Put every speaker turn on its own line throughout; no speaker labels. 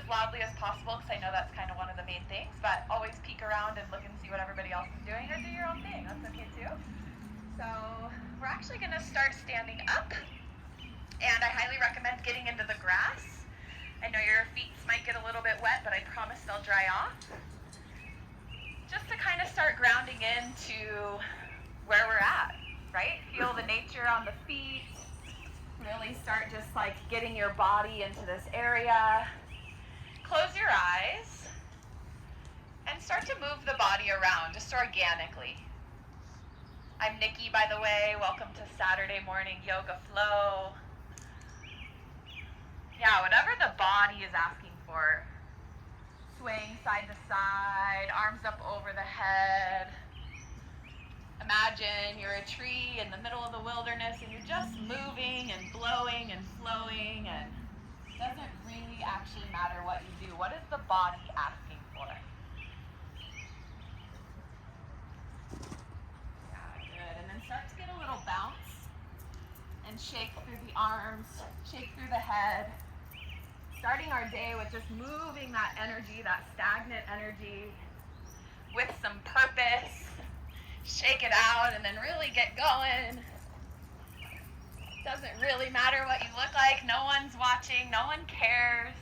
loudly as possible because I know that's kind of one of the main things, but always peek around and look and see what everybody else is doing, or do your own thing. That's okay too. So we're actually going to start standing up, and I highly recommend getting into the grass. I know your feet might get a little bit wet, but I promise they'll dry off. Just to kind of start grounding into where we're at, right? Feel the nature on the feet. Really start just like getting your body into this area. Close your eyes and start to move the body around just organically. I'm Nikki, by the way. Welcome to Saturday Morning Yoga Flow. Yeah, whatever the body is asking for. Swing side to side, arms up over the head. Imagine you're a tree in the middle of the wilderness and you're just moving and blowing and flowing, and it doesn't really actually matter what you do. What is the body asking for? Yeah, good. And then start to get a little bounce and shake through the arms, shake through the head. Starting our day with just moving that energy, that stagnant energy, with some purpose. Shake it out and then really get going. Doesn't really matter what you look like. No one's watching. No one cares.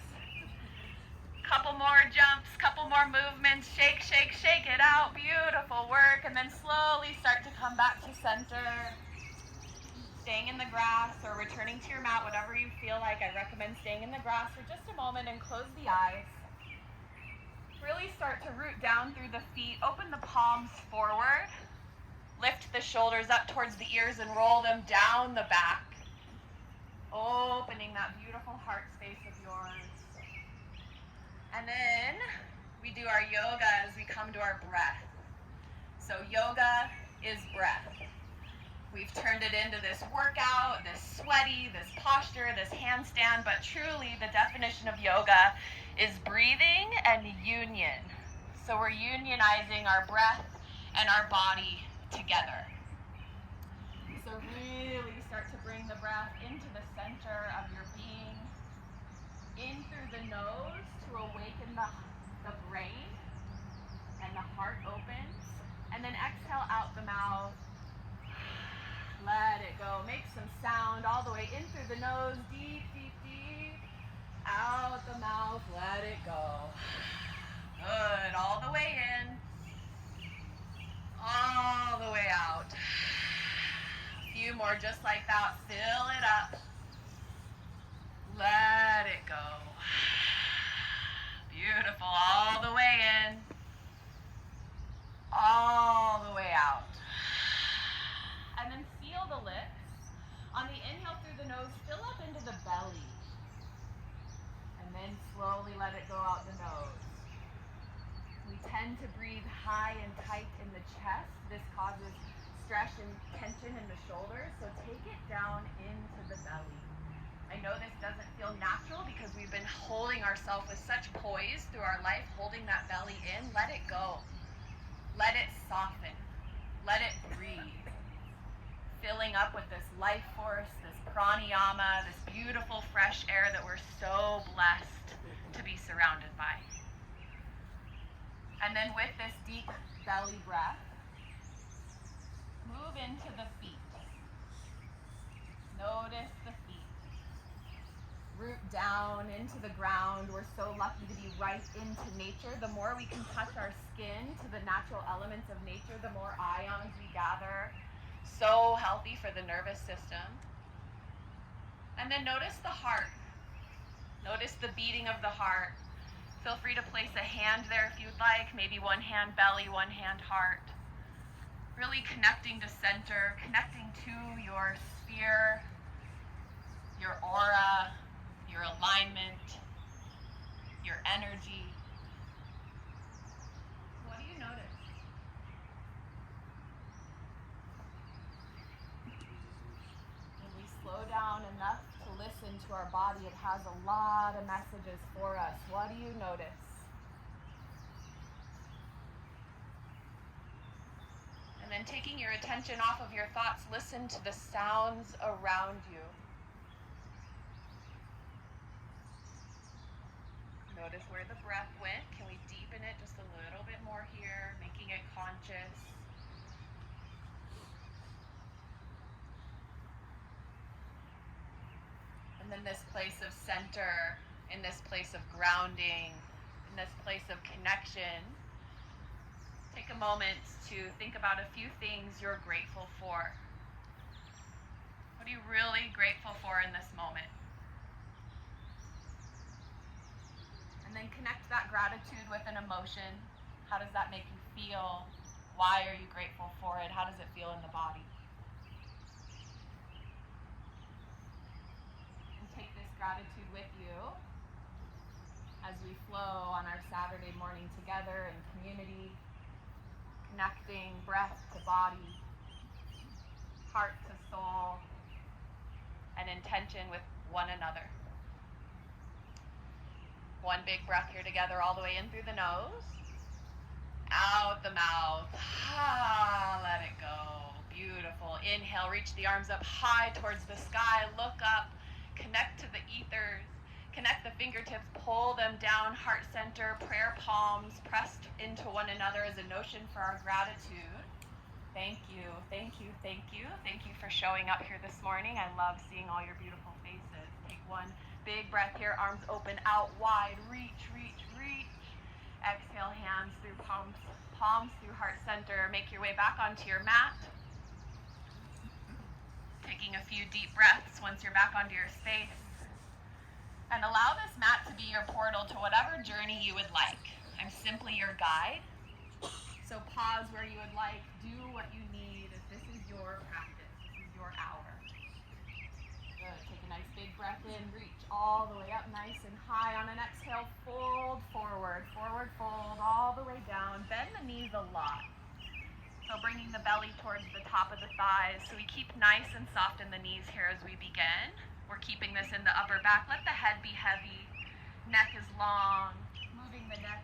Couple more jumps, couple more movements. Shake, shake, shake it out. Beautiful work. And then slowly start to come back to center. Staying in the grass or returning to your mat, whatever you feel like. I recommend staying in the grass for just a moment and close the eyes. Really start to root down through the feet. Open the palms forward. Lift the shoulders up towards the ears and roll them down the back. Opening that beautiful heart space of yours. And then we do our yoga as we come to our breath. So yoga is breath. We've turned it into this workout, this sweaty, this posture, this handstand, but truly the definition of yoga is breathing and union. So we're unionizing our breath and our body together. So really start to bring the breath into the center of your being, in through the nose to awaken the brain, and the heart opens, and then exhale out the mouth. Let it go. Make some sound all the way in through the nose, deep, deep, deep. Out the mouth, let it go. Good. All the way in. All the way out. A few more just like that. Fill it up. Let it go. Beautiful. All the way in. All the way out. And then feel the lips. On the inhale through the nose, fill up into the belly. And then slowly let it go out the nose. We tend to breathe high and tight in the chest. This causes stress and tension in the shoulders, so take it down into the belly. I know this doesn't feel natural because we've been holding ourselves with such poise through our life, holding that belly in. Let it go. Let it soften. Let it breathe. Filling up with this life force, this pranayama, this beautiful fresh air that we're so blessed to be surrounded by. And then with this deep belly breath, move into the feet. Notice the feet. Root down into the ground. We're so lucky to be right into nature. The more we can touch our skin to the natural elements of nature, the more ions we gather. So healthy for the nervous system. And then notice the heart. Notice the beating of the heart. Feel free to place a hand there if you'd like, maybe one hand belly, one hand heart. Really connecting to center, connecting to your sphere, your aura, your alignment, your energy. What do you notice? When we slow down enough to listen to our body, it has a lot of messages for us. What do you notice? And then taking your attention off of your thoughts, listen to the sounds around you. Notice where the breath went. Can we deepen it just a little bit more here, making it conscious? And then this place of center, in this place of grounding, in this place of connection, take a moment to think about a few things you're grateful for. What are you really grateful for in this moment? And then connect that gratitude with an emotion. How does that make you feel? Why are you grateful for it? How does it feel in the body? And take this gratitude with you as we flow on our Saturday morning together in community, connecting breath to body, heart to soul, and intention with one another. One big breath here together, all the way in through the nose, out the mouth. Let it go. Beautiful. Inhale, reach the arms up high towards the sky. Look up, connect to the ethers, connect the fingertips, pull them down, heart center, prayer palms pressed into one another as a notion for our gratitude. Thank you, thank you, thank you. Thank you for showing up here this morning. I love seeing all your beautiful faces. Take one big breath here, arms open out wide, reach, reach, reach. Exhale, hands through palms through heart center. Make your way back onto your mat. Taking a few deep breaths once you're back onto your space. And allow this mat to be your portal to whatever journey you would like. I'm simply your guide. So pause where you would like, do what you need. If this is your practice, this is your hour. Good, take a nice big breath in, reach all the way up nice and high. On an exhale, fold forward, forward fold, all the way down. Bend the knees a lot. So bringing the belly towards the top of the thighs. So we keep nice and soft in the knees here as we begin. We're keeping this in the upper back. Let the head be heavy. Neck is long. Moving the neck,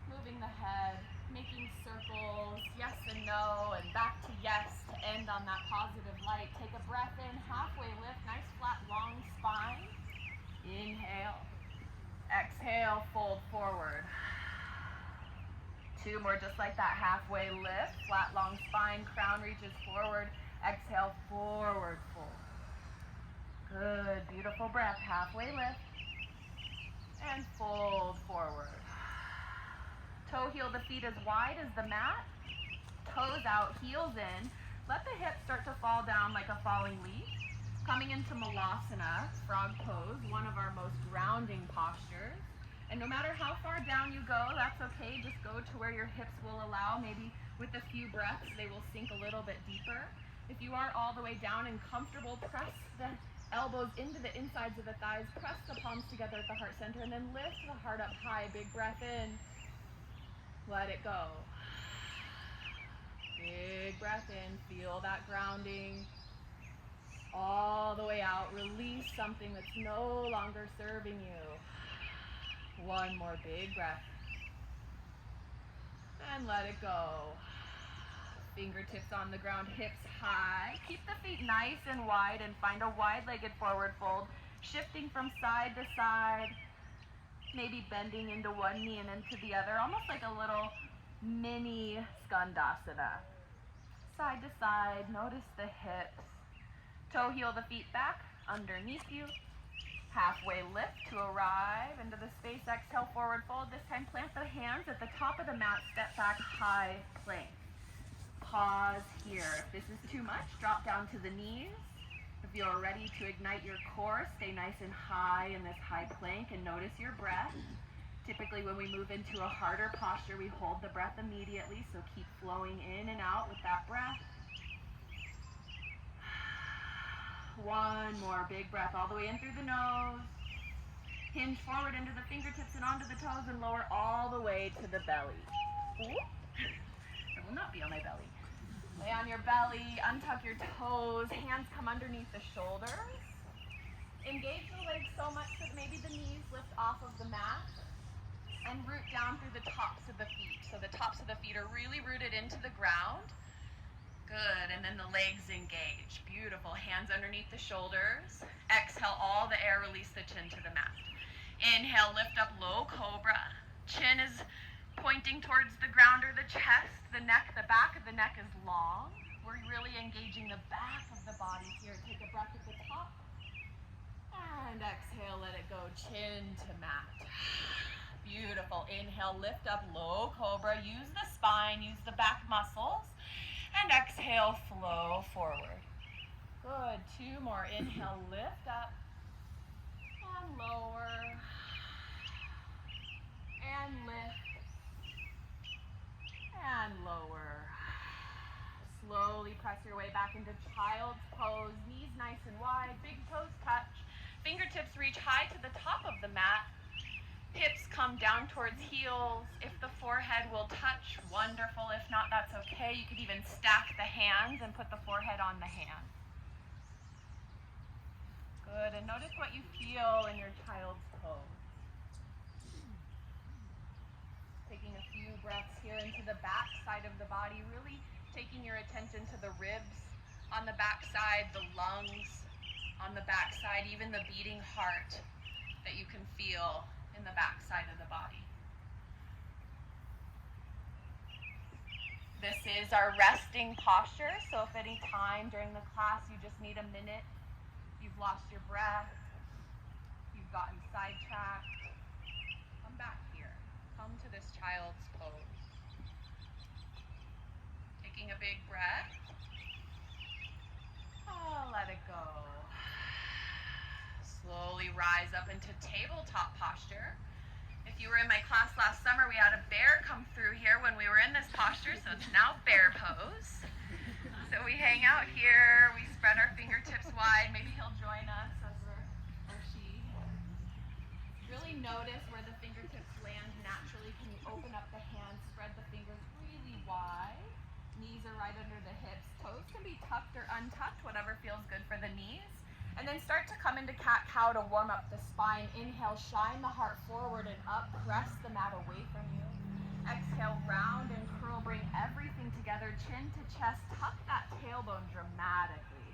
moving the head. Making circles, yes and no, and back to yes to end on that positive light. Take a breath in, halfway lift, nice flat long spine. Inhale, exhale, fold forward. Two more just like that, halfway lift, flat long spine, crown reaches forward. Exhale, forward fold. Good, beautiful breath, halfway lift, and fold forward. Toe heel the feet as wide as the mat, toes out, heels in. Let the hips start to fall down like a falling leaf. Coming into Malasana, frog pose, one of our most grounding postures. And no matter how far down you go, that's okay. Just go to where your hips will allow. Maybe with a few breaths, they will sink a little bit deeper. If you are all the way down and comfortable, press the elbows into the insides of the thighs, press the palms together at the heart center, and then lift the heart up high. Big breath in. Let it go. Big breath in. Feel that grounding. All the way out. Release something that's no longer serving you. One more big breath. And let it go. Fingertips on the ground, hips high. Keep the feet nice and wide and find a wide-legged forward fold. Shifting from side to side. Maybe bending into one knee and into the other, almost like a little mini skandasana. Side to side, notice the hips. Toe heel the feet back, underneath you. Halfway lift to arrive into the space. Exhale, forward fold. This time plant the hands at the top of the mat, step back, high plank. Pause here. If this is too much, drop down to the knees. If you're ready to ignite your core, stay nice and high in this high plank and notice your breath. Typically when we move into a harder posture, we hold the breath immediately, so keep flowing in and out with that breath. One more big breath all the way in through the nose. Hinge forward into the fingertips and onto the toes and lower all the way to the belly. It will not be on my belly. Lay on your belly, untuck your toes, hands come underneath the shoulders. Engage the legs so much that maybe the knees lift off of the mat and root down through the tops of the feet. So the tops of the feet are really rooted into the ground. Good, and then the legs engage. Beautiful, hands underneath the shoulders. Exhale all the air, release the chin to the mat. Inhale, lift up, low cobra. Chin is pointing towards the ground or the chest. The neck, the back of the neck is long. We're really engaging the back of the body here. Take a breath at the top. And exhale, let it go, chin to mat. Beautiful. Inhale, lift up, low cobra. Use the spine, use the back muscles. And exhale, flow forward. Good. 2 more. Inhale, lift up. And lower. And lift. And lower. Slowly press your way back into child's pose. Knees nice and wide, big toes touch. Fingertips reach high to the top of the mat. Hips come down towards heels. If the forehead will touch, wonderful. If not, that's okay. You could even stack the hands and put the forehead on the hands. Good, and notice what you feel in your child's pose. Taking a few breaths here into the back side of the body, really taking your attention to the ribs on the back side, the lungs on the back side, even the beating heart that you can feel in the back side of the body. This is our resting posture, so if any time during the class you just need a minute, you've lost your breath, you've gotten sidetracked, come back here. Come to this child's pose. Taking a big breath. Oh, let it go. Slowly rise up into tabletop posture. If you were in my class last summer, we had a bear come through here when we were in this posture, so it's now bear pose. So we hang out here, we spread our fingertips wide. Maybe he'll join us or she. Really notice where the fingertips land naturally. Can you open up the hands, spread the fingers really wide. Knees are right under the hips. Toes can be tucked or untucked, whatever feels good for the knees. And then start to come into cat-cow to warm up the spine. Inhale, shine the heart forward and up. Press the mat away from you. Exhale, round and curl. Bring everything together. Chin to chest. Tuck that tailbone dramatically.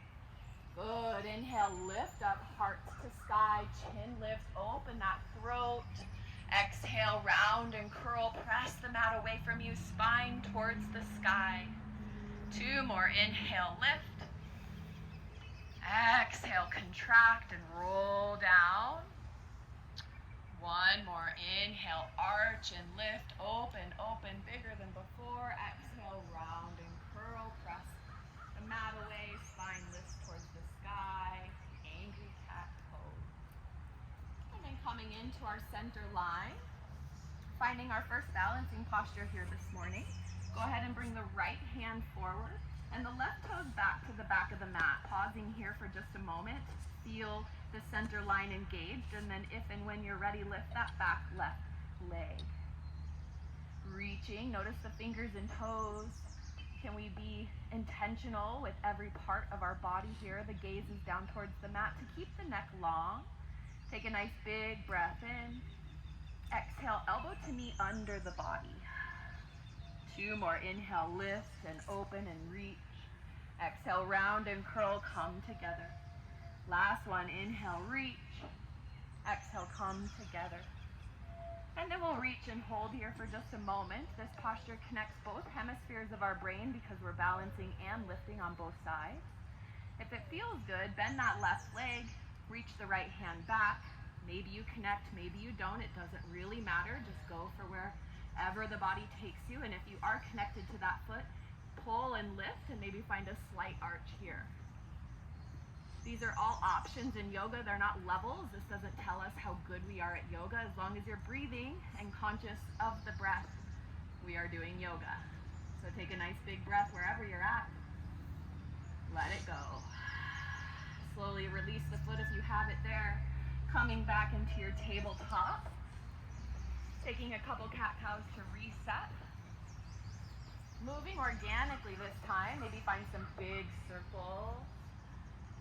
Good. Inhale, lift up. Heart to sky. Chin lifts. Open that throat. Exhale, round and curl. Press the mat away from you. Spine towards the sky. 2 more. Inhale, lift. Exhale, contract and roll down. 1 more. Inhale, arch and lift. Open, open, bigger than before. Exhale, round and curl. Press the mat away. Spine lifts towards the sky. Angry cat pose. And then coming into our center line. Finding our first balancing posture here this morning. Go ahead and bring the right hand forward. And the left toes back to the back of the mat. Pausing here for just a moment. Feel the center line engaged. And then if and when you're ready, lift that back left leg. Reaching. Notice the fingers and toes. Can we be intentional with every part of our body here? The gaze is down towards the mat to keep the neck long. Take a nice big breath in. Exhale, elbow to knee under the body. 2 more. Inhale, lift and open and reach. Exhale, round and curl, come together. Last one. Inhale, reach. Exhale, come together. And then we'll reach and hold here for just a moment. This posture connects both hemispheres of our brain because we're balancing and lifting on both sides. If it feels good, bend that left leg, reach the right hand back. Maybe you connect, maybe you don't. It doesn't really matter. Just go for wherever the body takes you. And if you are connected to that foot, pull and lift and maybe find a slight arch here. These are all options in yoga. They're not levels. This doesn't tell us how good we are at yoga. As long as you're breathing and conscious of the breath, we are doing yoga. So take a nice big breath wherever you're at. Let it go. Slowly release the foot if you have it there. Coming back into your tabletop. Taking a couple cat-cows to reset. Moving organically this time. Maybe find some big circles.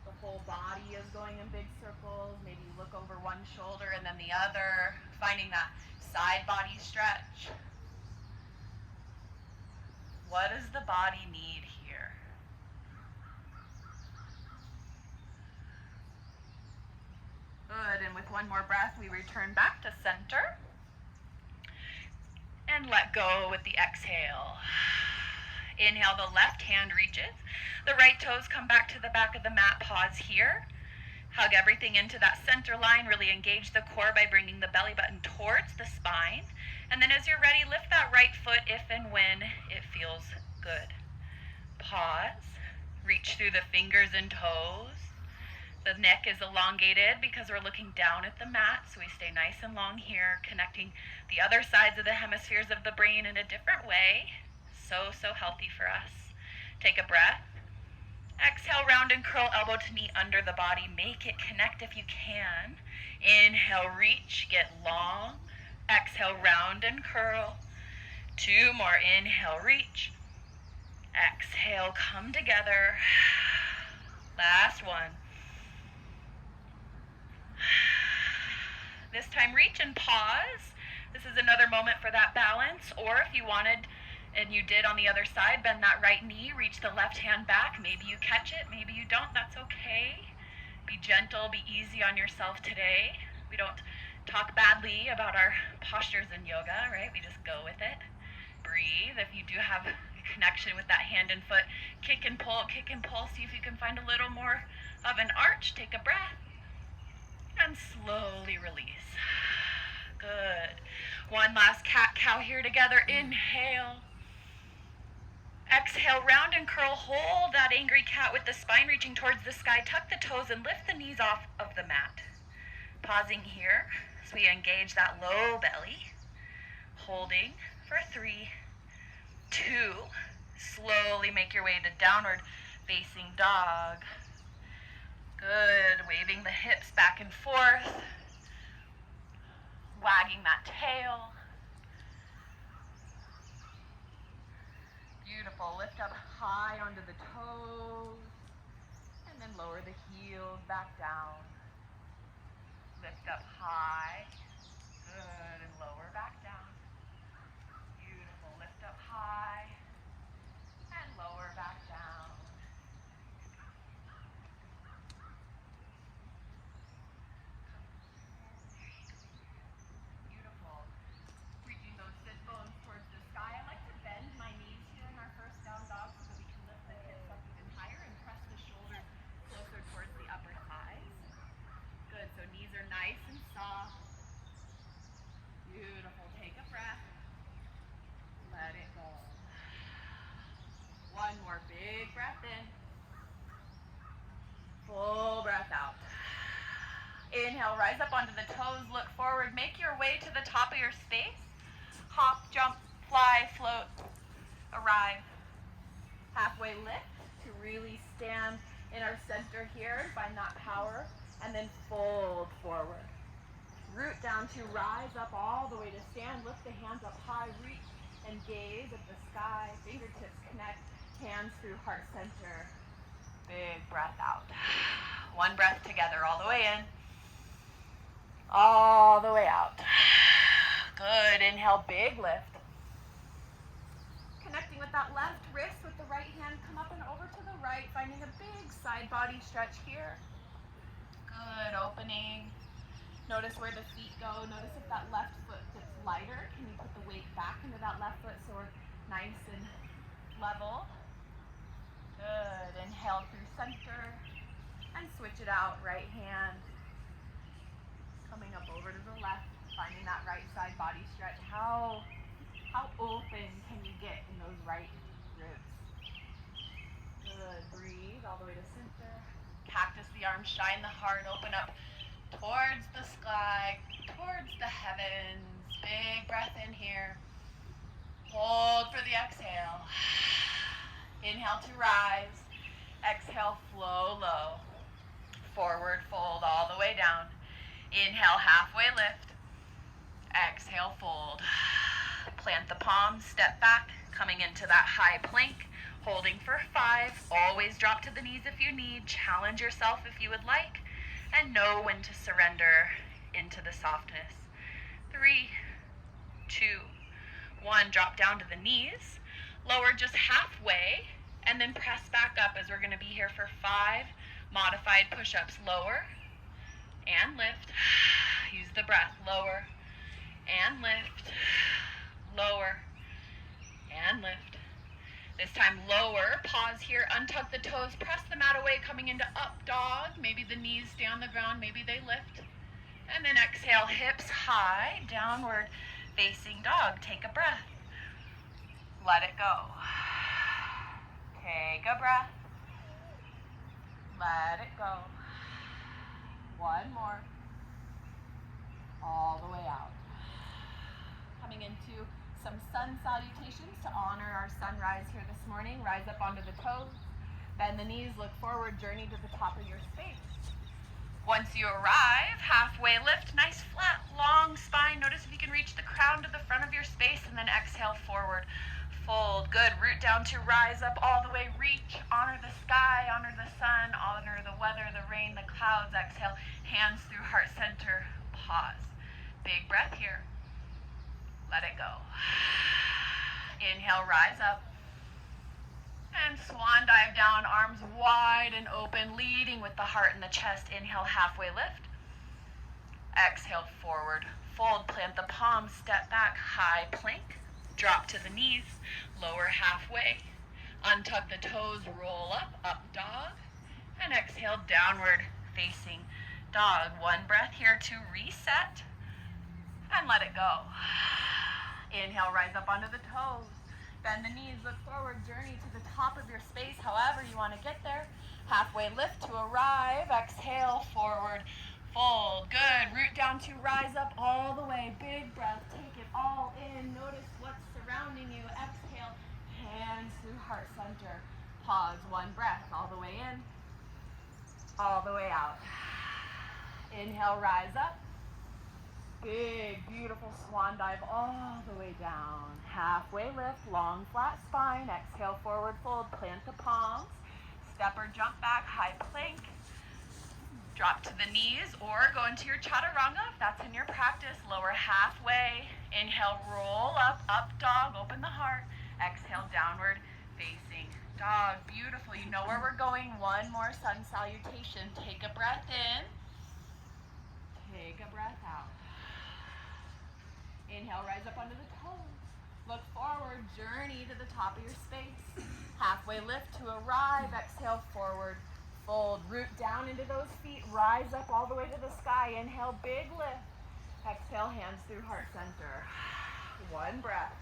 The whole body is going in big circles. Maybe look over one shoulder and then the other. Finding that side body stretch. What does the body need here? Good, and with one more breath, we return back to center. And let go with the exhale. Inhale, the left hand reaches. The right toes come back to the back of the mat. Pause here. Hug everything into that center line. Really engage the core by bringing the belly button towards the spine. And then as you're ready, lift that right foot if and when it feels good. Pause. Reach through the fingers and toes. The neck is elongated because we're looking down at the mat, so we stay nice and long here, connecting the other sides of the hemispheres of the brain in a different way. So healthy for us. Take a breath. Exhale, round and curl, elbow to knee under the body. Make it connect if you can. Inhale, reach, get long. Exhale, round and curl. 2 more. Inhale, reach. Exhale, come together. Last one. This time, reach and pause. This is another moment for that balance, or if you wanted, and you did on the other side, bend that right knee, reach the left hand back. Maybe you catch it, maybe you don't, that's okay. Be gentle, be easy on yourself today. We don't talk badly about our postures in yoga, right? We just go with it. Breathe. If you do have a connection with that hand and foot, kick and pull, see if you can find a little more of an arch. Take a breath. And slowly release. Good. One last cat-cow here together. Inhale. Exhale, round and curl. Hold that angry cat with the spine reaching towards the sky. Tuck the toes and lift the knees off of the mat. Pausing here as we engage that low belly. Holding for 3, 2. Slowly make your way to downward facing dog. Good. Waving the hips back and forth. Wagging that tail. Beautiful. Lift up high onto the toes. And then lower the heels back down. Lift up high. Good. And lower back down. Beautiful. Lift up high. And lower back down. Nice and soft. Beautiful. Take a breath. Let it go. One more big breath in. Full breath out. Inhale, rise up onto the toes, look forward, make your way to the top of your space. Hop, jump, fly, float, arrive. Halfway lift to really stand in our center here, find that power. And then fold forward. Root down to rise up all the way to stand. Lift the hands up high. Reach and gaze at the sky. Fingertips connect. Hands through heart center. Big breath out. One breath together all the way in. All the way out. Good. Inhale, big lift. Connecting with that left wrist with the right hand. Come up and over to the right. Finding a big side body stretch here. Good, opening. Notice where the feet go. Notice if that left foot gets lighter. Can you put the weight back into that left foot so we're nice and level? Good. Inhale through center and switch it out. Right hand coming up over to the left. Finding that right side body stretch. How open can you get in those right ribs? Good. Breathe all the way to center. Cactus the arms, shine the heart, open up towards the sky, towards the heavens. Big breath in here. Hold for the exhale. Inhale to rise. Exhale, flow low. Forward fold all the way down. Inhale, halfway lift. Exhale, fold. Plant the palms, step back, coming into that high plank. Holding for 5. Always drop to the knees if you need. Challenge yourself if you would like. And know when to surrender into the softness. 3, 2, 1. Drop down to the knees. Lower just halfway. And then press back up as we're going to be here for 5 modified push-ups. Lower. and lift. Use the breath. Lower and lift. Lower and lift. This time lower, pause here, untuck the toes, press the mat away, coming into up dog. Maybe the knees stay on the ground, maybe they lift. And then exhale, hips high, downward facing dog. Take a breath. Let it go. Take a breath. Let it go. One more. All the way out. Coming into some sun salutations to honor our sunrise here this morning. Rise up onto the toes. Bend the knees, look forward, journey to the top of your space. Once you arrive, halfway lift, nice flat, long spine. Notice if you can reach the crown to the front of your space, and then exhale forward. Fold, good. Root down to rise up all the way, reach. Honor the sky, honor the sun, honor the weather, the rain, the clouds. Exhale, hands through heart center, pause. Big breath here. Let it go. Inhale, rise up. And swan dive down, arms wide and open, leading with the heart and the chest. Inhale, halfway lift. Exhale, forward. Fold, plant the palms, step back, high plank. Drop to the knees, lower halfway. Untuck the toes, roll up, up dog. And exhale, downward facing dog. One breath here to reset. And let it go. Inhale, rise up onto the toes. Bend the knees, look forward, journey to the top of your space, however you want to get there. Halfway lift to arrive. Exhale, forward, fold. Good. Root down to rise up all the way. Big breath. Take it all in. Notice what's surrounding you. Exhale, hands through heart center. Pause. One breath. All the way in. All the way out. Inhale, rise up. Big, beautiful swan dive all the way down. Halfway lift, long, flat spine. Exhale, forward fold, plant the palms. Step or jump back, high plank. Drop to the knees or go into your chaturanga if that's in your practice. Lower halfway. Inhale, roll up, up dog, open the heart. Exhale, downward facing dog. Beautiful. You know where we're going. One more sun salutation. Take a breath in. Take a breath out. Inhale, rise up onto the toes. Look forward, journey to the top of your space. Halfway lift to arrive. Exhale, forward, fold. Root down into those feet. Rise up all the way to the sky. Inhale, big lift. Exhale, hands through heart center. One breath.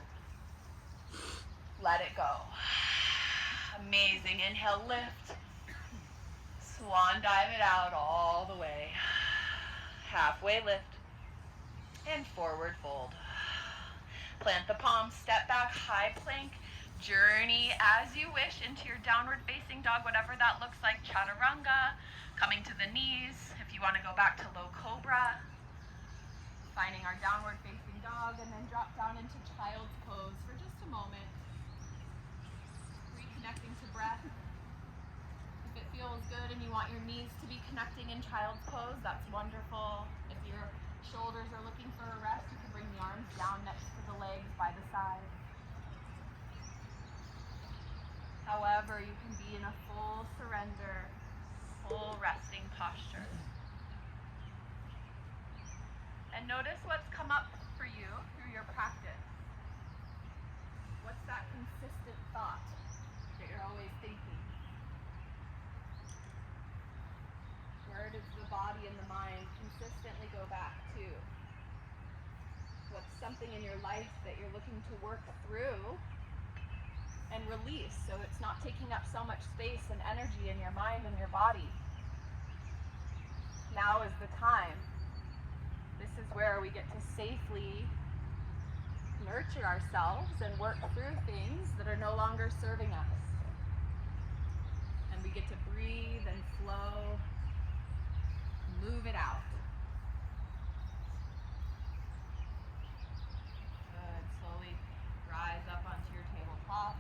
Let it go. Amazing. Inhale, lift. Swan dive it out all the way. Halfway lift. And forward fold. Plant the palms, step back, high plank. Journey as you wish into your downward facing dog, whatever that looks like. Chaturanga, coming to the knees. If you want to go back to low cobra, finding our downward facing dog, and then drop down into child's pose for just a moment. Reconnecting to breath. If it feels good and you want your knees to be connecting in child's pose, that's wonderful. If your shoulders are looking for a rest, you can bring the arms down next to the legs by the side. However, you can be in a full surrender, full resting posture. And notice what's come up for you through your practice. What's that consistent thought that you're always thinking? Where does the body and the mind consistently go back to? What's something in your life that you're looking to work through and release so it's not taking up so much space and energy in your mind and your body? Now is the time. This is where we get to safely nurture ourselves and work through things that are no longer serving us. And we get to breathe and flow. Move it out. Good. Slowly rise up onto your tabletop.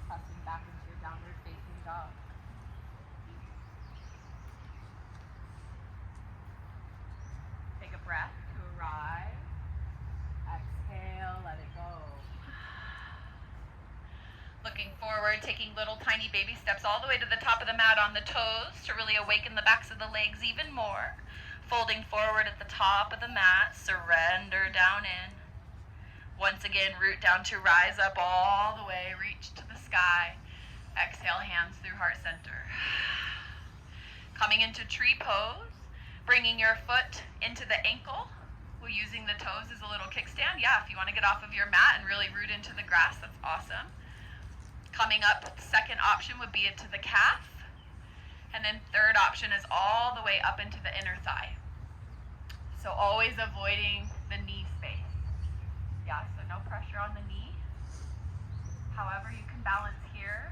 Pressing back into your downward facing dog. Take a breath to arrive. Exhale, let it go. Look looking forward, taking little tiny baby steps all the way to the top of the mat on the toes to really awaken the backs of the legs even more. Folding forward at the top of the mat, surrender down in. Once again, root down to rise up all the way, reach to the sky. Exhale, hands through heart center. Coming into tree pose, bringing your foot into the ankle. We're using the toes as a little kickstand. Yeah, if you want to get off of your mat and really root into the grass, that's awesome. Coming up, second option would be into the calf. And then third option is all the way up into the inner thigh. So always avoiding the knee space. Yeah, so no pressure on the knee. However you can balance here.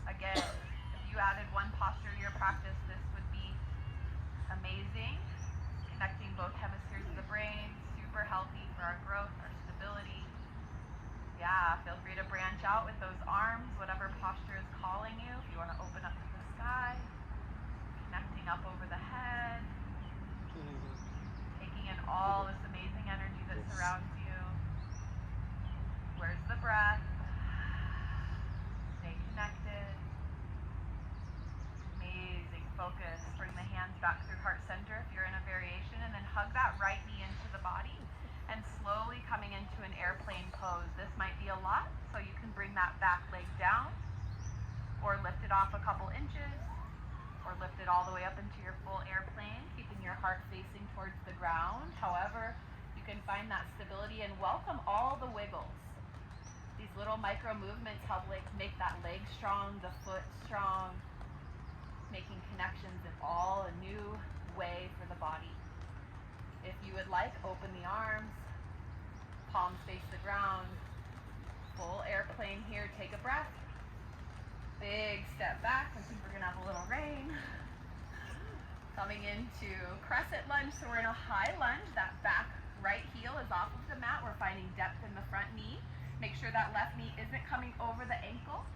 Again, if you added one posture to your practice, this would be amazing. Connecting both hemispheres of the brain, super healthy for our growth, our stability. Yeah, feel free to branch out with those arms, whatever posture is calling you. If you want to open up to the sky, connecting up over the head, taking in all this amazing energy that surrounds you. Where's the breath? Stay connected. Amazing focus. Bring the hands back through heart center if you're in a variation, and then hug that right knee into the body and slowly coming into an airplane pose. This might be a lot, so you can bring that back leg down or lift it off a couple inches or lift it all the way up into your full airplane, keeping your heart facing towards the ground. However, you can find that stability and welcome all the wiggles. These little micro movements help make that leg strong, the foot strong, making connections in all a new way for the body. If you would like, open the arms, palms face the ground, full airplane here, take a breath. Big step back, I think we're gonna have a little rain. Coming into crescent lunge, so we're in a high lunge, that back right heel is off of the mat, we're finding depth in the front knee. Make sure that left knee isn't coming over the ankle.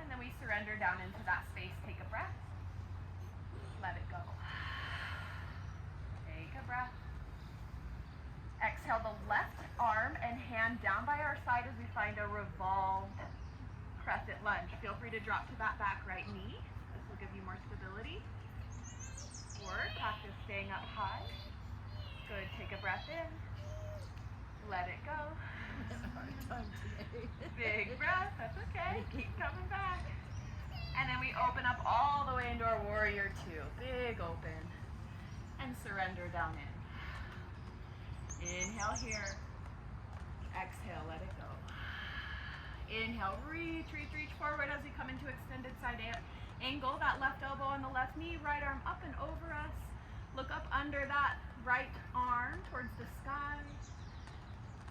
And then we surrender down into that space. Take a breath. Let it go. Take a breath. Exhale the left arm and hand down by our side as we find a revolved crescent lunge. Feel free to drop to that back right knee. This will give you more stability. Or practice staying up high. Good. Take a breath in. Let it go. Big breath, that's okay. Keep coming back. And then we open up all the way into our warrior two. Big open. And surrender down in. Inhale here. Exhale, let it go. Inhale, reach forward as we come into extended side angle. That left elbow on the left knee, right arm up and over us. Look up under that right arm towards the sky.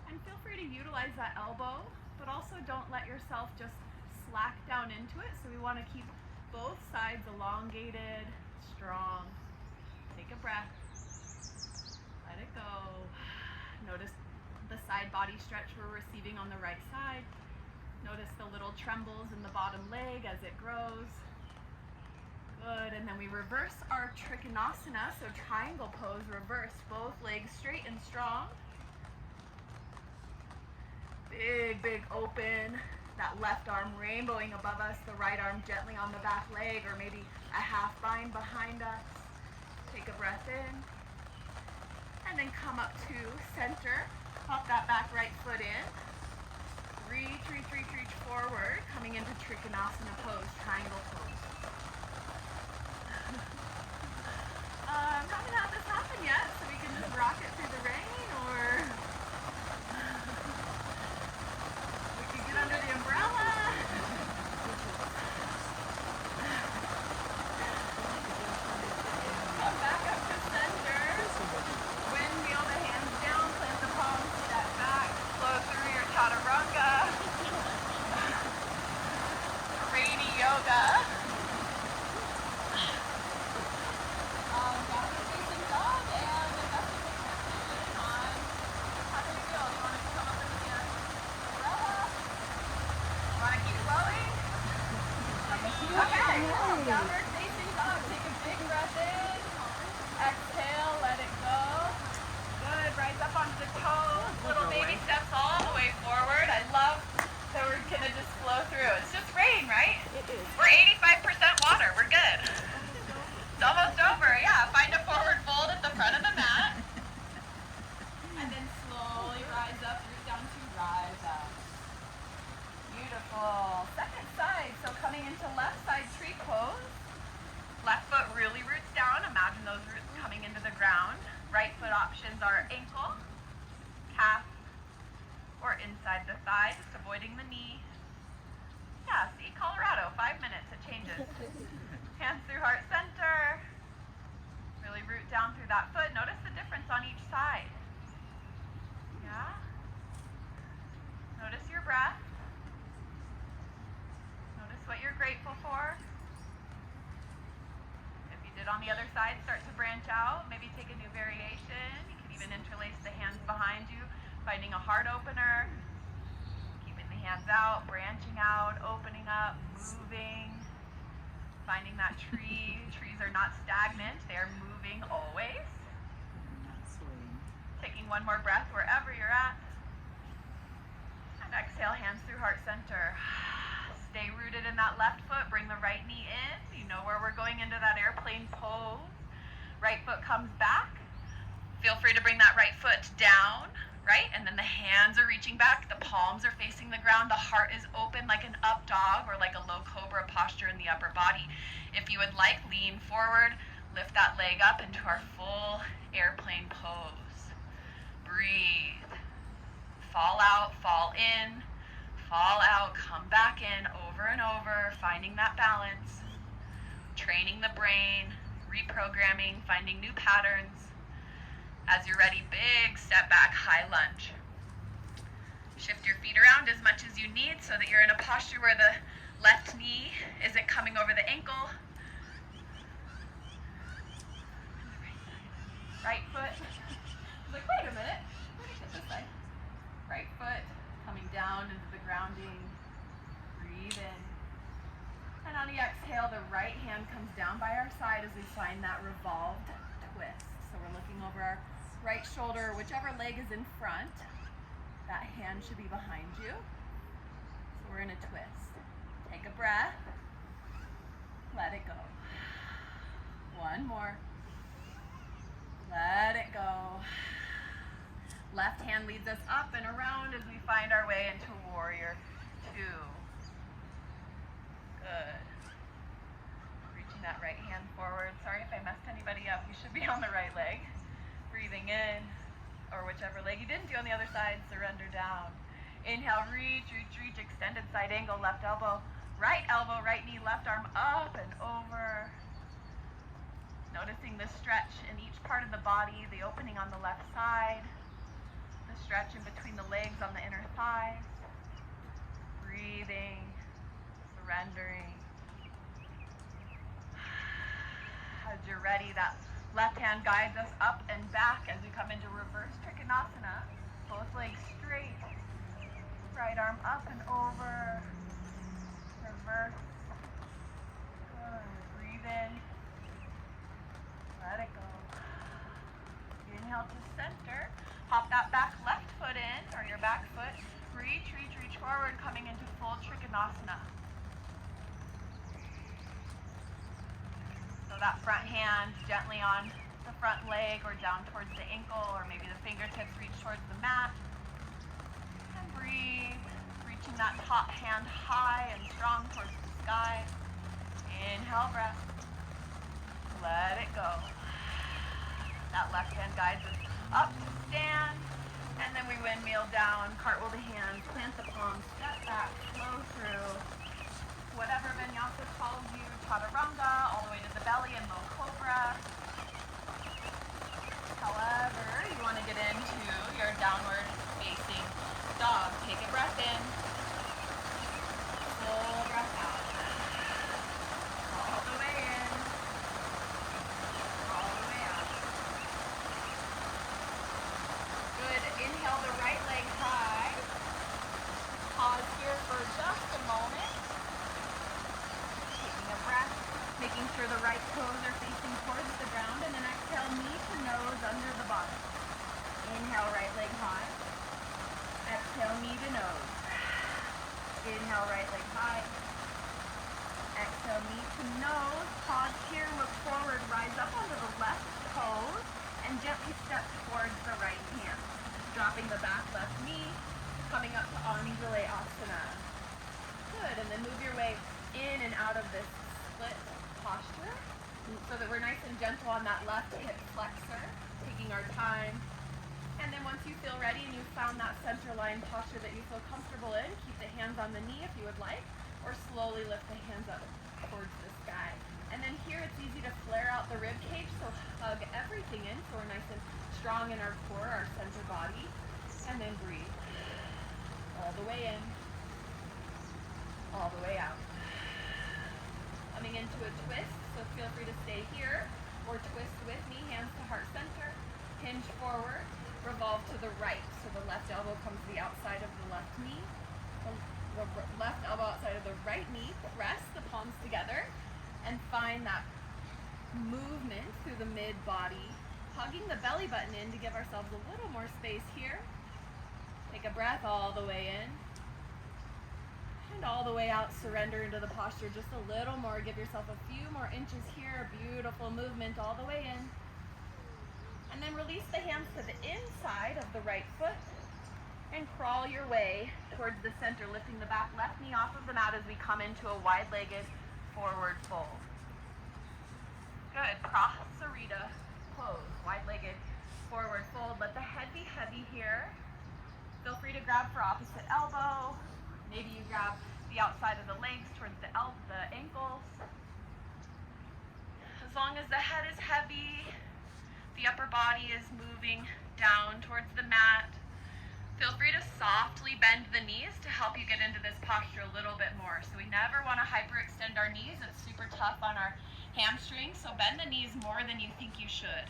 And feel free to utilize that elbow, but also don't let yourself just slack down into it. So we want to keep both sides elongated, strong. Take a breath. Let it go. Notice the side body stretch we're receiving on the right side. Notice the little trembles in the bottom leg as it grows. Good, and then we reverse our Trikonasana, so triangle pose, reverse, both legs straight and strong. Big open, that left arm rainbowing above us, the right arm gently on the back leg, or maybe a half bind behind us. Take a breath in, and then come up to center, pop that back right foot in, reach forward, coming into Trikonasana pose, triangle pose. Haven't had this happen yet, so we can just rock it through the rain, or under the umbrella. Come back up to center. Windmill the hands down, plant the palms, step back, flow through your chaturanga. Rainy yoga. Downward facing dog and investigation on how do we feel? You want to come up into the umbrella? Want to keep flowing? Okay, downward facing dog. Take a big breath in. Exhale, let it go. Good, rise up onto the toes. Little baby steps all the way forward. I love that we're going to just Right foot options are ankle, calf, or inside the thigh, just avoiding the knee. Yeah, see, Colorado, 5 minutes, it changes. Hands through heart center. Really root down through that foot. Notice the difference on each side. Yeah? Notice your breath. Notice what you're grateful for. If you did on the other side, start to branch out. Maybe take a new variation. You can even interlace the hands behind you, finding a heart opener. Keeping the hands out, branching out, opening up, moving. Finding that tree. Trees are not stagnant. They are moving always. Taking one more breath wherever you're at. And exhale, hands through heart center. Stay rooted in that left foot. Bring the right knee in. You know where we're going into that airplane pose. Right foot comes back. Feel free to bring that right foot down, right? And then the hands are reaching back. The palms are facing the ground. The heart is open like an up dog or like a low cobra posture in the upper body. If you would like, lean forward. Lift that leg up into our full airplane pose. Breathe. Fall out, fall in. Fall out, come back in, over and over, finding that balance, training the brain, reprogramming, finding new patterns. As you're ready, big step back, high lunge. Shift your feet around as much as you need so that you're in a posture where the left knee isn't coming over the ankle. Right foot, like, wait a minute, let me get this side. Right foot coming down into the grounding. Breathe in. And on the exhale, the right hand comes down by our side as we find that revolved twist. So we're looking over our right shoulder, whichever leg is in front. That hand should be behind you. So we're in a twist. Take a breath. Let it go. One more. Let it go. Left hand leads us up and around as we find our way into warrior two. Good. Reaching that right hand forward. Sorry if I messed anybody up. You should be on the right leg. Breathing in, or whichever leg you didn't do on the other side, surrender down. Inhale, reach, reach, reach, extended side angle, left elbow, right knee, left arm up and over. Noticing the stretch in each part of the body, the opening on the left side. Stretch in between the legs on the inner thighs. Breathing, surrendering. As you're ready, that left hand guides us up and back as we come into reverse trikonasana. Both legs straight. Right arm up and over. Reverse. Good. Breathe in. Let it go. Inhale to center. Hop that back left foot in, or your back foot. Reach, reach, reach forward, coming into full trikonasana. So that front hand gently on the front leg or down towards the ankle, or maybe the fingertips reach towards the mat. And breathe, reaching that top hand high and strong towards the sky. Inhale, breath. Let it go. That left hand guides us up to stand, and then we windmill down, cartwheel the hands, plant the palms, step back, flow through. Whatever vinyasa calls you, chaturanga, all the way to the belly and low cobra. However, you want to get into your downward facing dog. Take a breath in, full breath out. All the way in, all the way out. Good. Inhale the right leg high. Pause here for just a moment. Taking a breath, making sure the right toes are facing towards the ground, and then exhale knee to nose under the bottom. Inhale right leg high. Exhale knee to nose. Inhale right leg high. Exhale knee to nose. Pause here, look forward, rise up onto the left toes, and gently step towards the right hand. Dropping the back left knee, coming up to Anjali Asana. Good, and then move your way in and out of this split posture. so that we're nice and gentle on that left hip flexor, taking our time. And then once you feel ready and you've found that center line posture that you feel comfortable in, keep the hands on the knee if you would like, or slowly lift the hands up towards the sky. And then here it's easy to flare out the rib cage, so hug everything in so we're nice and strong in our core, our center body. And then breathe. All the way in, all the way out. Coming into a twist, so feel free to stay here or twist with me, hands to heart center, hinge forward, revolve to the right. So the left elbow comes to the outside of the left knee, the left elbow outside of the right knee, press the palms together and find that movement through the mid body, hugging the belly button in to give ourselves a little more space here. Take a breath all the way in. And all the way out, surrender into the posture just a little more. Give yourself a few more inches here. Beautiful movement all the way in. And then release the hands to the inside of the right foot and crawl your way towards the center, lifting the back left knee off of the mat as we come into a wide-legged forward fold. Good. Cross Sarita pose. Wide-legged forward fold. Let the head be heavy here. Feel free to grab for opposite elbow. Maybe you grab the outside of the legs towards the ankles. As long as the head is heavy, the upper body is moving down towards the mat. Feel free to softly bend the knees to help you get into this posture a little bit more. So we never want to hyperextend our knees. It's super tough on our hamstrings. So bend the knees more than you think you should.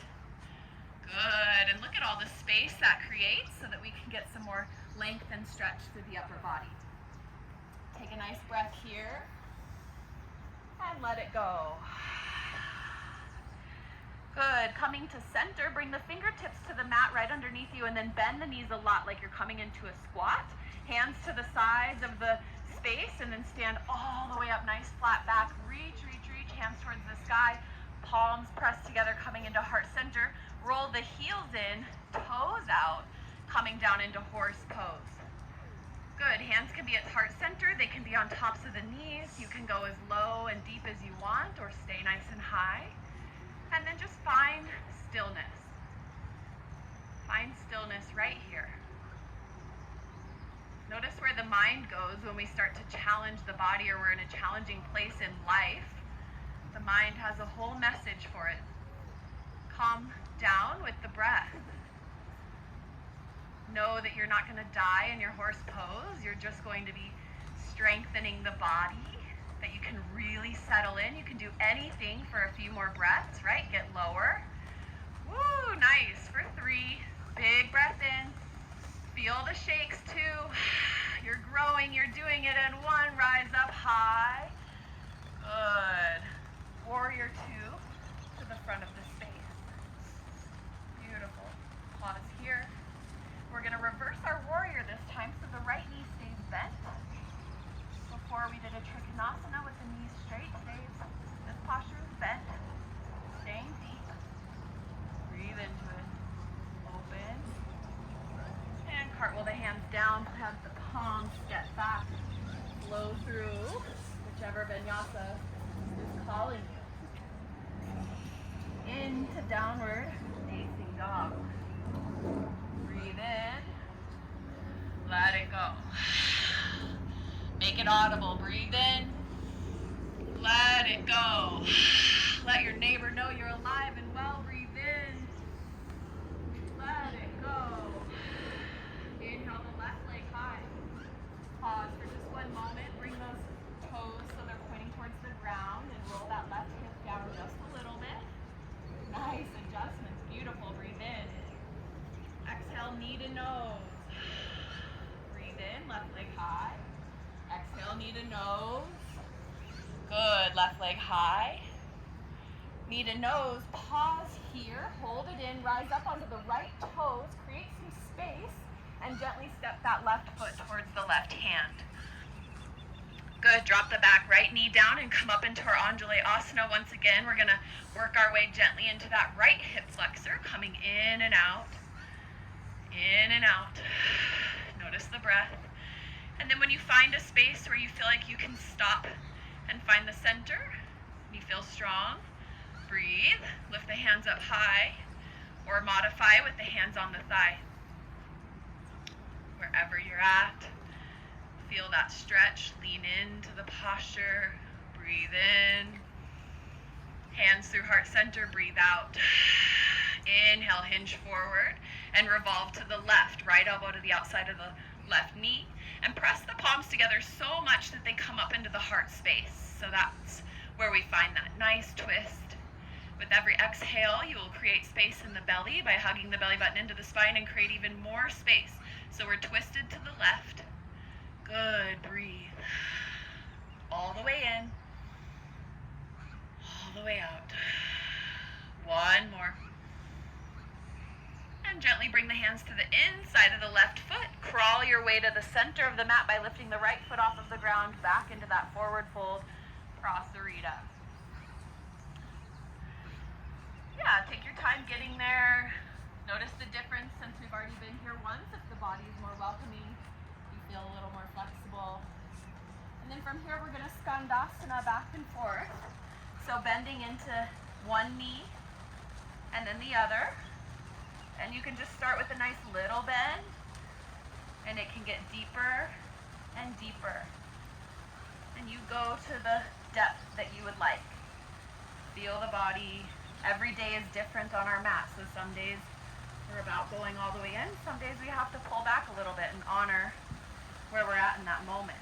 Good. And look at all the space that creates so that we can get some more length and stretch through the upper body. Take a nice breath here and let it go. Good. Coming to center, bring the fingertips to the mat right underneath you and then bend the knees a lot like you're coming into a squat. Hands to the sides of the space and then stand all the way up, nice flat back. Reach, reach, reach, hands towards the sky. Palms pressed together, coming into heart center. Roll the heels in, toes out, coming down into horse pose. Good. Hands can be at heart center. They can be on tops of the knees. You can go as low and deep as you want or stay nice and high. And then just find stillness. Find stillness right here. Notice where the mind goes when we start to challenge the body or we're in a challenging place in life. The mind has a whole message for it. Calm down with the breath. Know that you're not going to die in your horse pose. You're just going to be strengthening the body, that you can really settle in. You can do anything for a few more breaths, right? Get lower. Woo, nice. For 3, big breath in. Feel the shakes 2. You're growing, you're doing it. And 1, rise up high. Good. Warrior 2 to the front of the space. Beautiful. Pause here. We're going to reverse our warrior this time so the right knee stays bent. Before we did a trikonasana with the knees straight. This posture is bent. Staying deep. Breathe into it. Open. And cartwheel the hands down. Have the palms step back. Flow through whichever vinyasa is calling you. Into downward facing dog. Breathe in. Let it go. Make it audible. Breathe in. Let it go. Let your neighbor know you're alive and well. Breathe in. Let it go. Inhale the left leg high. Pause for just 1 moment. Bring those toes so they're pointing towards the ground and roll that left hip down just a little bit. Nice adjustments. Beautiful. Breathe in. Exhale, knee to nose. Breathe in, left leg high. Exhale, knee to nose. Good, left leg high. Knee to nose, pause here, hold it in, rise up onto the right toes, create some space, and gently step that left foot towards the left hand. Good, drop the back right knee down and come up into our Anjali Asana. Once again, we're gonna work our way gently into that right hip flexor, coming in and out. In and out. Notice the breath. And then when you find a space where you feel like you can stop and find the center, you feel strong, Breathe. Lift the hands up high or modify with the hands on the thigh. Wherever you're at, feel that stretch. Lean into the posture. Breathe in. Hands through heart center. Breathe out. Inhale, hinge forward and revolve to the left. Right elbow to the outside of the left knee. And press the palms together so much that they come up into the heart space. So that's where we find that nice twist. With every exhale, you will create space in the belly by hugging the belly button into the spine and create even more space. So we're twisted to the left. Good, breathe. All the way in. All the way out. One more. And gently bring the hands to the inside of the left foot. Crawl your way to the center of the mat by lifting the right foot off of the ground, back into that forward fold, Prasarita. Yeah, take your time getting there. Notice the difference since we've already been here once. If the body is more welcoming, you feel a little more flexible. And then from here, we're going to Skandasana back and forth. So bending into one knee and then the other. And you can just start with a nice little bend, and it can get deeper and deeper. And you go to the depth that you would like. Feel the body. Every day is different on our mat, so some days we're about going all the way in. Some days we have to pull back a little bit and honor where we're at in that moment.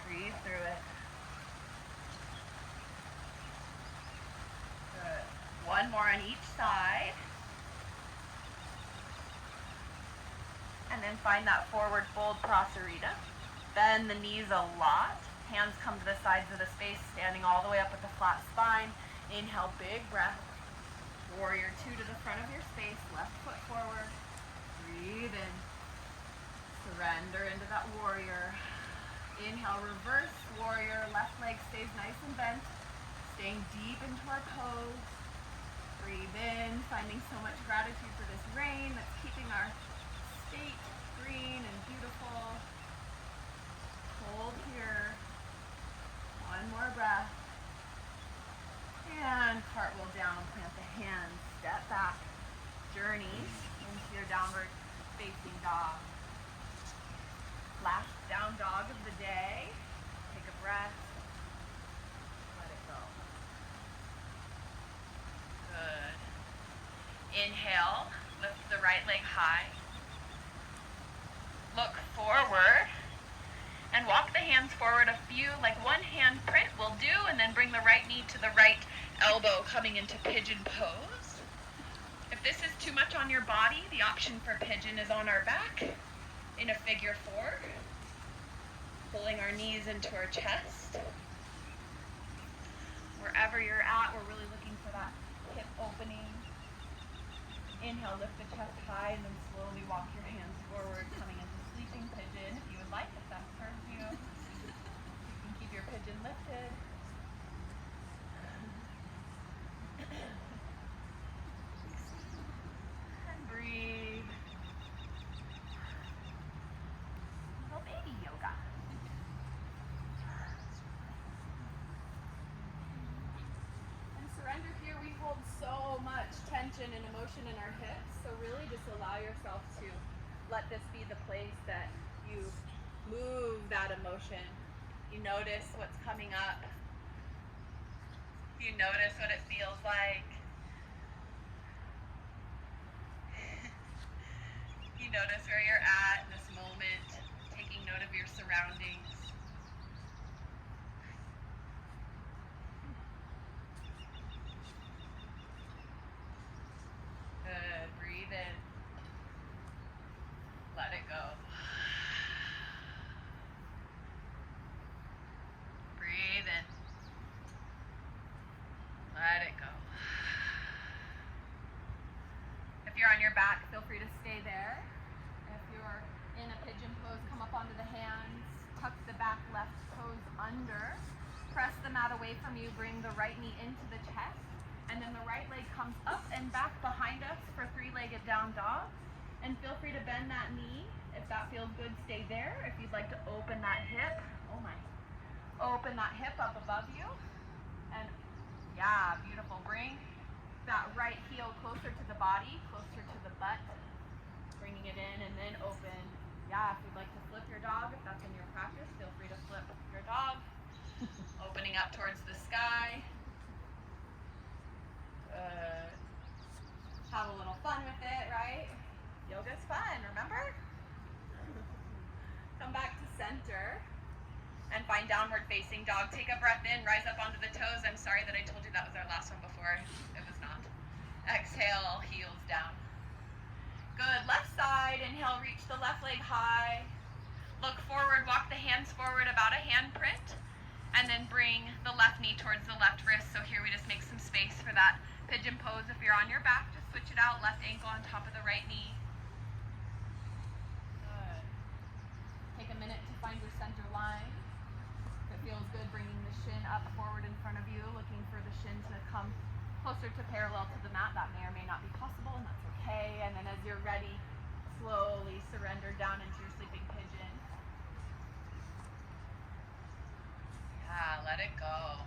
Breathe through it. Good. One more on each side. And then find that forward fold, Prasarita. Bend the knees a lot. Hands come to the sides of the space, standing all the way up with a flat spine. Inhale, big breath. Warrior 2 to the front of your space. Left foot forward. Breathe in. Surrender into that warrior. Inhale, reverse warrior. Left leg stays nice and bent. Staying deep into our pose. Breathe in, finding so much gratitude for this rain that's keeping our state green and beautiful. Hold here. One more breath. And cartwheel down, plant the hands, step back, journey into your downward facing dog. Last down dog of the day. Take a breath. Let it go. Good. Inhale, lift the right leg high. Look forward and walk the hands forward a few, like one hand print will do, and then bring the right knee to the right elbow, coming into pigeon pose. If this is too much on your body, the option for pigeon is on our back in a figure 4, pulling our knees into our chest. Wherever you're at, we're really looking for that hip opening. Inhale, lift the chest high, and then slowly walk your hands forward, coming into sleeping pigeon if you would like, if that serves you. You can keep your pigeon lifted. And breathe. Little baby yoga. And surrender here, we hold so much tension and emotion in our hips, so really just allow yourself to let this be the place that you move that emotion. You notice what's coming up. You notice what it feels like. You notice where you're at in this moment, taking note of your surroundings. Good. Breathe in. Let it go. Breathe in. Let it go. If you're on your back, feel free to stay there. If you're in a pigeon pose, come up onto the hands, tuck the back left toes under, press the mat away from you, bring the right knee into the chest, and then the right leg comes up and back behind us for 3-legged down dog. And feel free to bend that knee. If that feels good, stay there. If you'd like to open that hip, open that hip up above you. And Yeah, beautiful. Bring that right heel closer to the body, closer to the butt. Bringing it in and then open. Yeah, if you'd like to flip your dog, if that's in your practice, feel free to flip your dog. Opening up towards the sky. Good. Have a little fun with it, right? Yoga's fun, remember? Come back to center and find downward facing dog. Take a breath in, rise up onto the toes. I'm sorry that I told you that was our last one before. It was not. Exhale, heels down. Good. Left side, inhale, reach the left leg high. Look forward, walk the hands forward about a hand print. And then bring the left knee towards the left wrist. So here we just make some space for that pigeon pose. If you're on your back, just switch it out. Left ankle on top of the right knee. Good. Take a minute to find your center line. If it feels good, bringing the shin up forward in front of you, looking for the shin to come closer to parallel to the mat. That may or may not be possible, and that's okay. And then as you're ready, slowly surrender down into your sleeping pigeon. Yeah, let it go.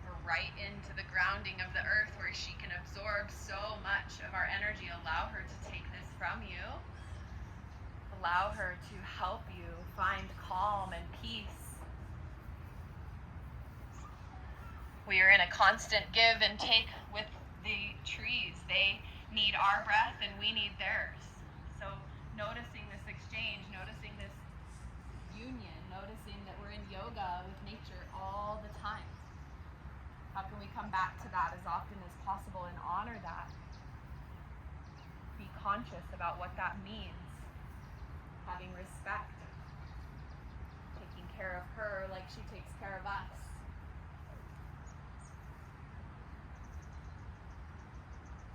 We're right into the grounding of the earth where she can absorb so much of our energy. Allow her to take this from you. Allow her to help you find calm and peace. We are in a constant give and take with the trees. They need our breath and we need theirs. So noticing this exchange, noticing this union, noticing that we're in yoga with nature all the time. How can we come back to that as often as possible and honor that? Be conscious about what that means. Having respect. Taking care of her like she takes care of us.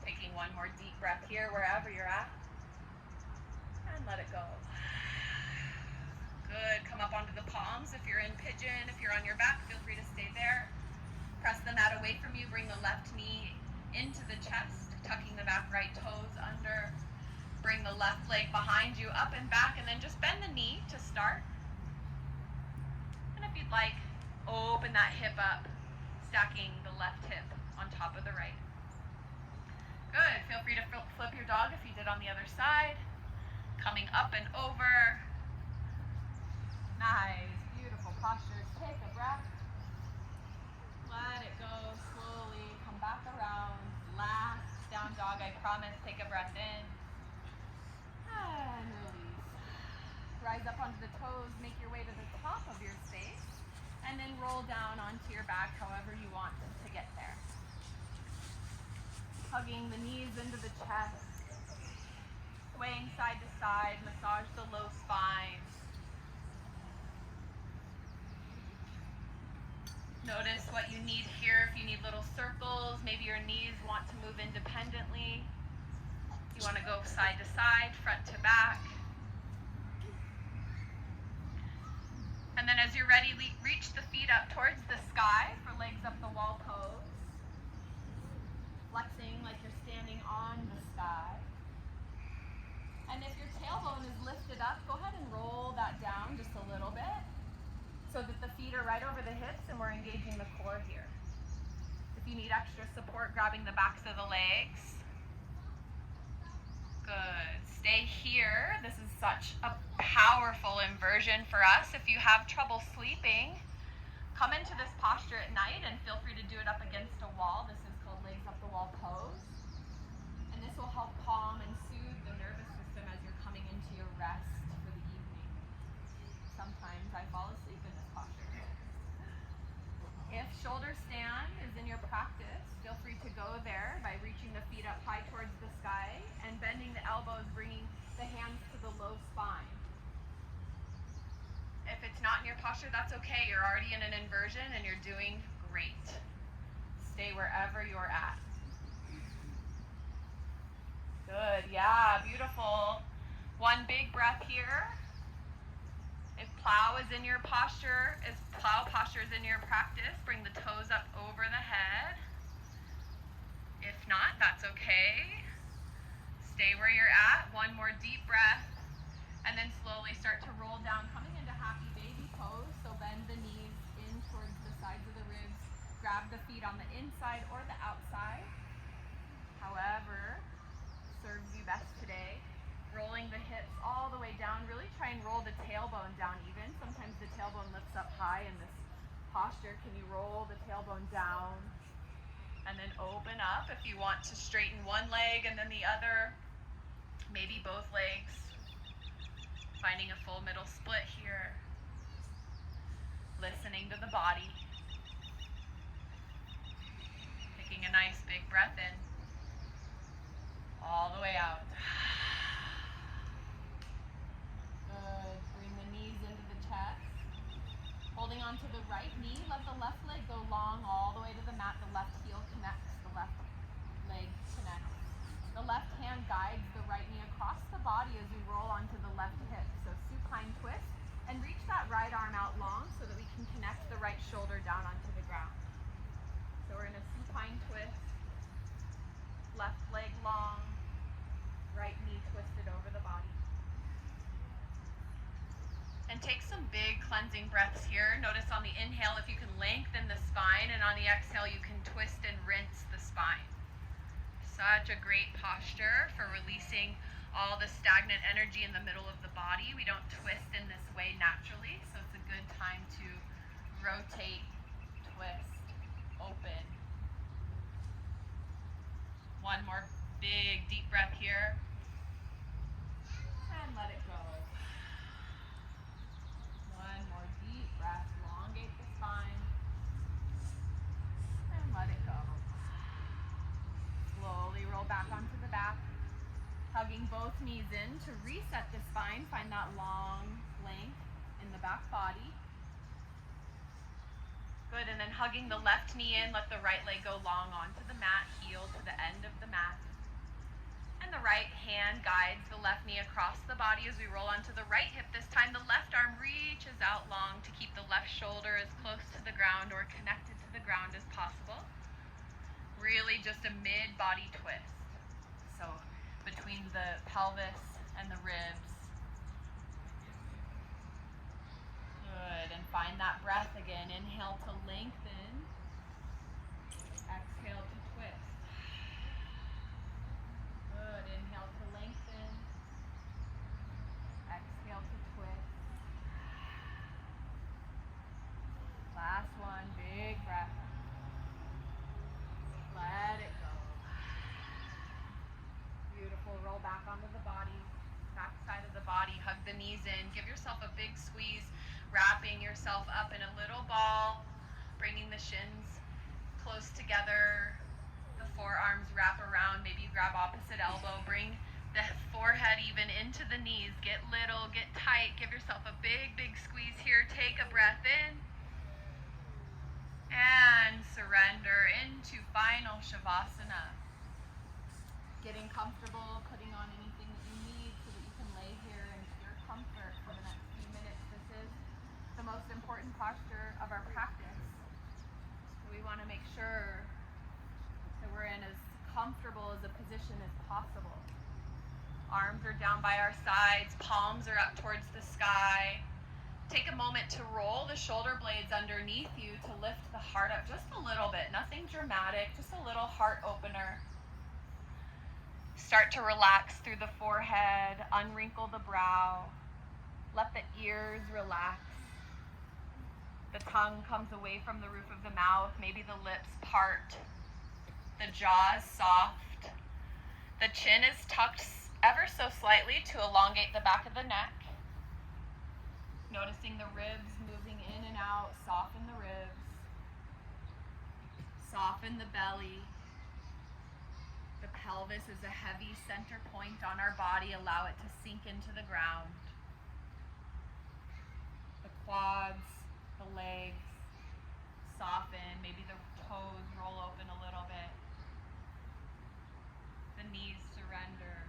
Taking one more deep breath here wherever you're at. And let it go. Good. Come up onto the palms if you're in pigeon. If you're on your back, feel free to stay there. Press the mat away from you. Bring the left knee into the chest, tucking the back right toes under. Bring the left leg behind you, up and back, and then just bend the knee to start. And if you'd like, open that hip up, stacking the left hip on top of the right. Good. Feel free to flip your dog if you did on the other side. Coming up and over. Nice, beautiful postures. Take a breath. Let it go slowly. Come back around. Last down dog, I promise. Take a breath in. And release. Rise up onto the toes. Make your way to the top of your space. And then roll down onto your back however you want to get there. Hugging the knees into the chest. Swaying side to side. Massage the low spine. Notice what you need here. If you need little circles, maybe your knees want to move independently. You want to go side to side, front to back. And then as you're ready, reach the feet up towards the sky for legs up the wall pose. Flexing like you're standing on the sky. And if your tailbone is lifted up, go ahead and roll that down just a little bit so that the feet are right over the hips and we're engaging the core here. If you need extra support, grabbing the backs of the legs. Good. Stay here. This is such a powerful inversion for us. If you have trouble sleeping, come into this posture at night and feel free to do it up against a wall. This is called legs up the wall pose. And this will help calm and soothe the nervous system as you're coming into your rest for the evening. Sometimes I fall asleep in this posture. If shoulder stand is in your practice, feel free to go there by reaching the feet up high towards the sky and bending the elbows, bringing the hands to the low spine. If it's not in your posture, that's okay. You're already in an inversion and you're doing great. Stay wherever you're at. Good, yeah, beautiful. One big breath here. If plow is in your posture, if plow posture is in your practice, bring the toes up over the head. If not, that's okay. Stay where you're at. One more deep breath. And then slowly start to roll down, coming into happy baby pose. So bend the knees in towards the sides of the ribs. Grab inside or the outside. However, serves you best today. Rolling the hips all the way down. Really try and roll the tailbone down even. Sometimes the tailbone lifts up high in this posture. Can you roll the tailbone down? And then open up if you want to straighten one leg and then the other. Maybe both legs. Finding a full middle split here. Listening to the body. Taking a nice big breath in. All the way out. Good. Bring the knees into the chest. Holding onto the right knee, let the left leg go long all the way to the mat. The left heel connects, the left leg connects. The left hand guides the right knee across the body as we roll onto the left hip. So supine twist, and reach that right arm out long so that we can connect the right shoulder down onto the ground. So we're in a supine twist, left leg long, right knee twisted over the body. And take some big cleansing breaths here. Notice on the inhale if you can lengthen the spine, and on the exhale you can twist and rinse the spine. Such a great posture for releasing all the stagnant energy in the middle of the body. We don't twist in this way naturally, so it's a good time to rotate, twist, open. One more big deep breath here. And let it go. One more deep breath, elongate the spine. And let it go. Slowly roll back onto the back. Hugging both knees in to reset the spine. Find that long length in the back body. Good, and then hugging the left knee in, let the right leg go long onto the mat, heel to the end of the mat. And the right hand guides the left knee across the body as we roll onto the right hip. This time the left arm reaches out long to keep the left shoulder as close to the ground or connected to the ground as possible. Really just a mid-body twist. So between the pelvis and the ribs. Good, and find that breath again. Inhale to lengthen. Exhale to twist. Good, inhale to lengthen. Exhale to twist. Last one, big breath. Let it go. Beautiful, roll back onto the body, back side of the body, hug the knees in, give yourself a big squeeze, wrapping yourself up in a little ball, bringing the shins close together, the forearms wrap around, maybe you grab opposite elbow, bring the forehead even into the knees, get little, get tight, give yourself a big, big squeeze here, take a breath in, and surrender into final Shavasana. Getting comfortable, putting on anything that you need so that you can lay here in pure comfort for the next few minutes. This is the most important posture of our practice. So we want to make sure that we're in as comfortable as a position as possible. Arms are down by our sides, palms are up towards the sky. Take a moment to roll the shoulder blades underneath you to lift the heart up just a little bit. Nothing dramatic, just a little heart opener. Start to relax through the forehead, unwrinkle the brow. Let the ears relax. The tongue comes away from the roof of the mouth, maybe the lips part. The jaw is soft. The chin is tucked ever so slightly to elongate the back of the neck. Noticing the ribs moving in and out, soften the ribs. Soften the belly. The pelvis is a heavy center point on our body. Allow it to sink into the ground. The quads, the legs, soften. Maybe the toes roll open a little bit. The knees surrender.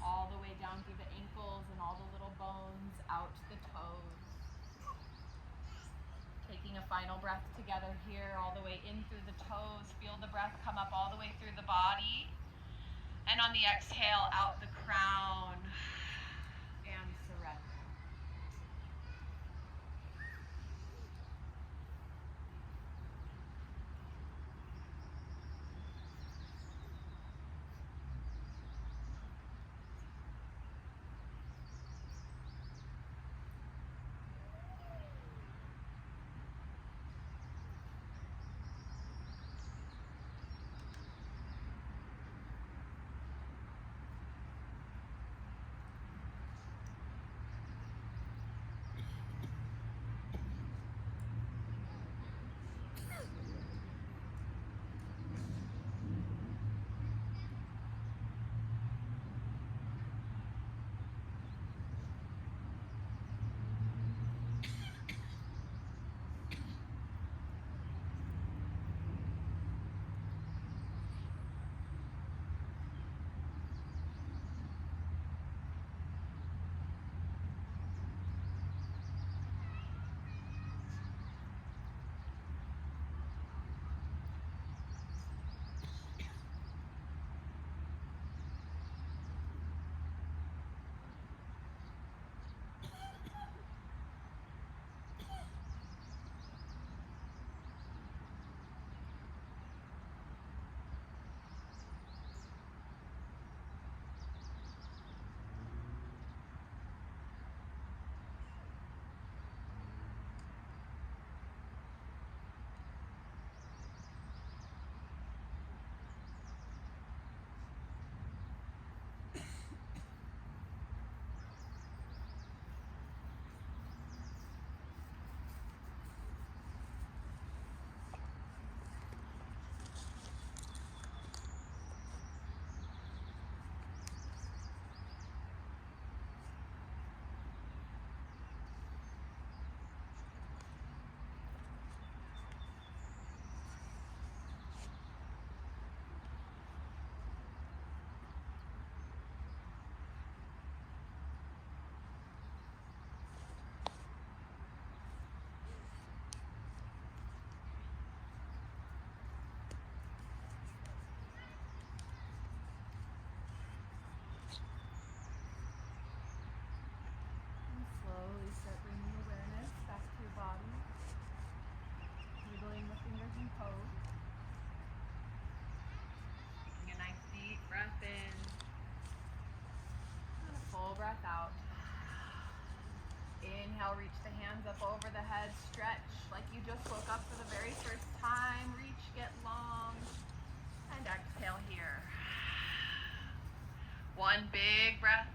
All the way down through the ankles and all the little bones out the toes. Taking a final breath together here, all the way in through the toes. Feel the breath come up all the way through the body. And on the exhale, out the crown. And surrender. just woke up for the very first time, reach, get long, and exhale here. One big breath.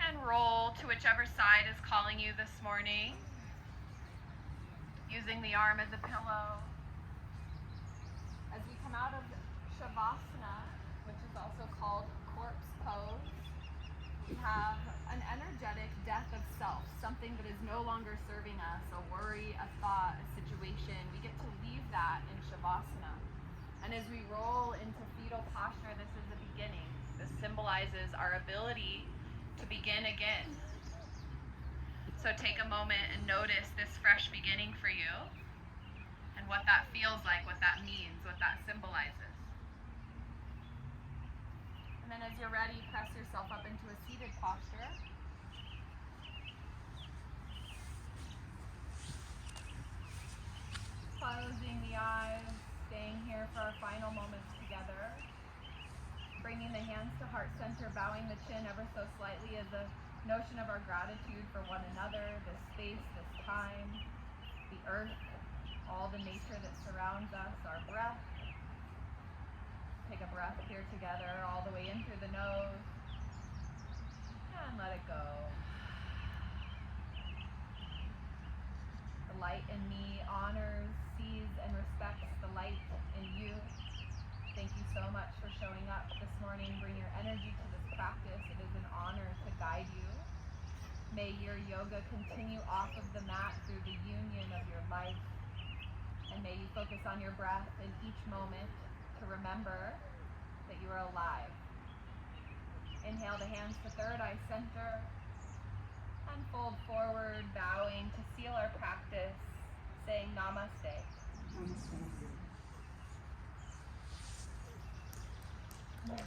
And roll to whichever side is calling you this morning, using the arm as a pillow. As we come out of Shavasana, which is also called corpse pose, we have an energetic death of self, something that is no longer serving us, a worry, a thought, a situation. We get to leave that in Shavasana. And as we roll into fetal posture, this is the beginning. This symbolizes our ability to begin again. So take a moment and notice this fresh beginning for you and what that feels like, what that means, what that symbolizes. And then as you're ready, press yourself up into a seated posture. Closing the eyes, staying here for our final moments together. Bringing the hands to heart center, bowing the chin ever so slightly as a notion of our gratitude for one another, this space, this time, the earth, all the nature that surrounds us, our breath. Take a breath here together, all the way in through the nose, and let it go. The light in me honors, sees, and respects the light in you. Thank you so much for showing up this morning. Bring your energy to this practice. It is an honor to guide you. May your yoga continue off of the mat through the union of your life. And may you focus on your breath in each moment to remember that you are alive. Inhale the hands to third eye center and fold forward, bowing to seal our practice, saying namaste. Thank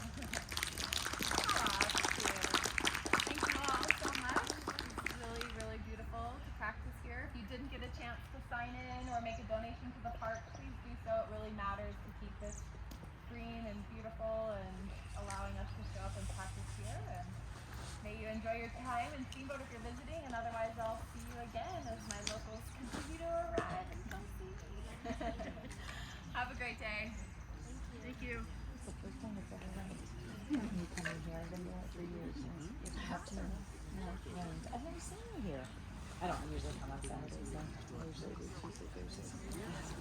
you all so much. It's really, really beautiful to practice here. If you didn't get a chance to sign in or make a donation to the park, please do so. It really matters to keep this green and beautiful and allowing us to show up and practice here. And may you enjoy your time in Steamboat if you're visiting, and otherwise I'll see you again as my locals continue to arrive and come see me. Have a great day. Thank you.
It's the first time it's ever rained. You come in here, I've been doing it for years. It's afternoon, and it's rained. I've never seen you here. I don't usually come on Saturdays, though. I usually do Tuesday, Thursday.